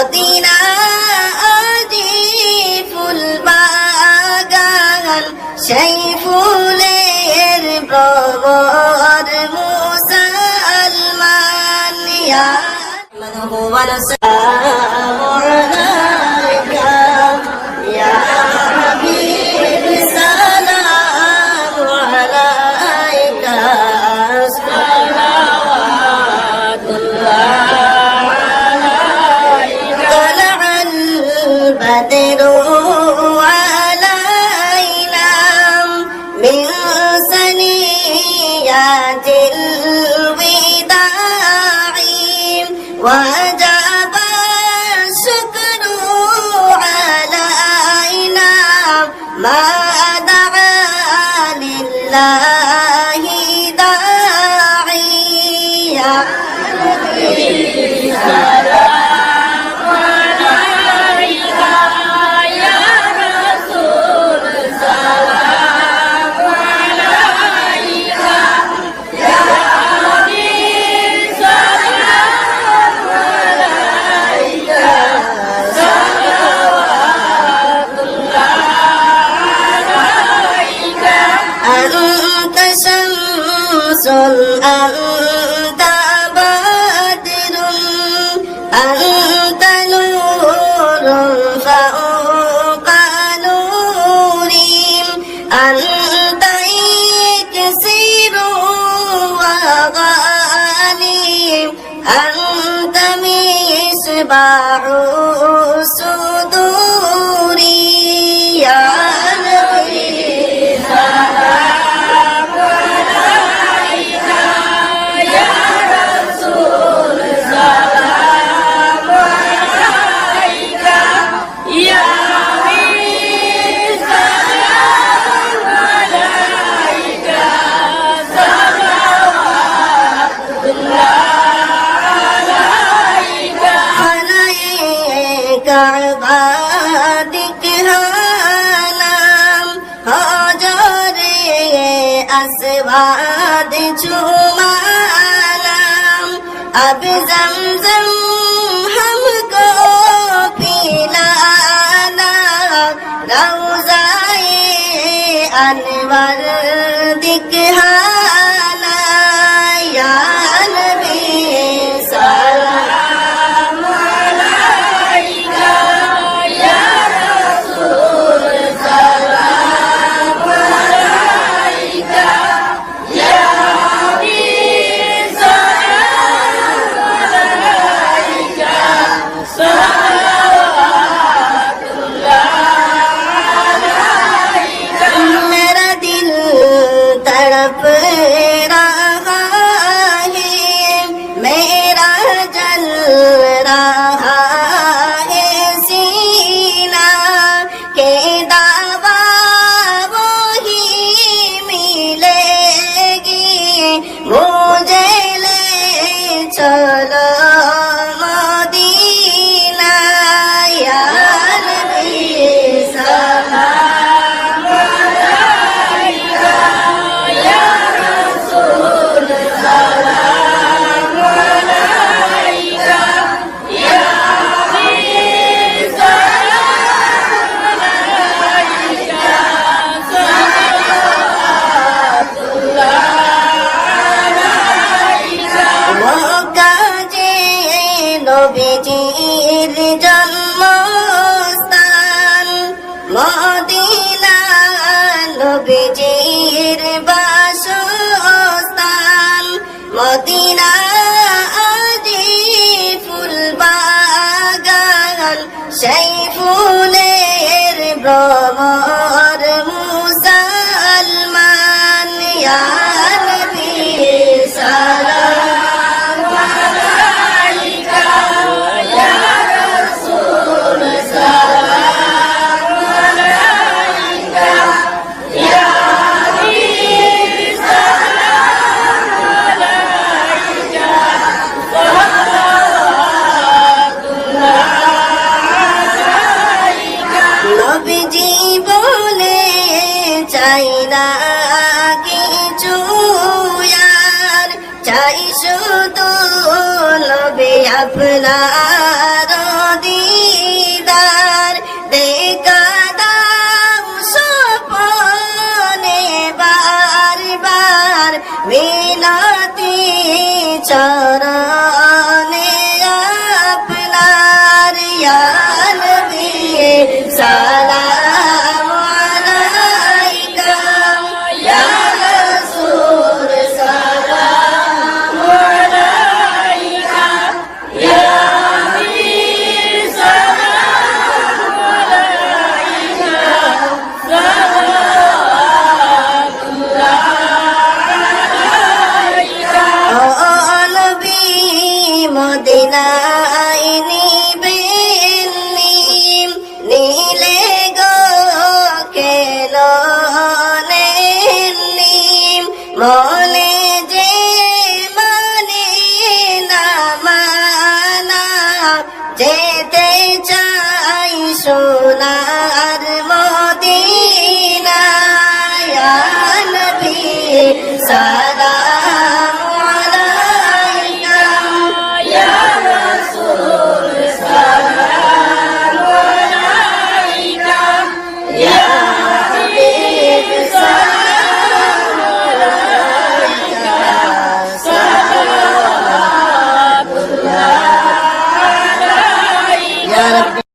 Medina আজি ফুল বাগান, সেই ফুলের প্রবর মুসলমান। ইয়া মানহু ওয়া সালামু আলাইকা ইয়া হাবিব, সালামু আলাইকা সালাওয়াতুল্লাহ আলাইকা। তালা'আল বাদরু আলাইনা মিন সানিয়াতিল বিদা'i وجب الشكر علينا ما دعا لله داعي. يا نبي سلام عليك يا رسول سلام عليك يا حبيب سلام عليك صلوات الله عليك. أنت شمس أنت بدر أنت نور فوق نوري أنت إكسير وغالي أنت مصباح صدوري. يا نبي سلام عليك يا رسول سلام عليك يا حبيب سلام عليك صلوات الله عليك. عليك عبادك هانم هجر أسواد چومانم अब ज़मज़म हमको पिलाना रौज़ाए अनवर दिखाना. या नबी सलाम अलैका या रसूल सलाम अलैका या हबीब सलाम अलैका सलावतुल्लाह अलैका. मेरा दिल तड़प रहा है, मेरा जल रहा है सीना के दावा वही मिलेगी मुझे ले चलो मदीना. या नबी सलाम अलैका या रसूल सलाम अलैका या हबीब सलाम अलैका सलावतुल्लाह अलैका. মক্কা যে নবীজির জন্মস্থান, মদিনা নবীজির বাসস্থান, মদিনা আজি ফুল বাগান, সেই ফুলের ভ্রমর মুসলমান. ইয়া নবী সালাম আলাইকা ইয়া রাসূল সালাম আলাইকা ইয়া হাবিব সালাম আলাইকা সালাওয়াতুল্লাহ আলাইকা. নবীজি বলে চাই না কিছু আর, চাই শুধু নবী আপনার মিনতি চরণে আপনার ইয়া নবী সালাম আলাইকা ইয়া রাসূল সালাম আলাইকা ইয়া আমির সালাম আলাইকা নবী মদিনায় নিবেন নীলে গো কেন নেননি মনে যে মানে না মানা যেতে চাই সোনার মদিনায় ইয়া নবী সালাম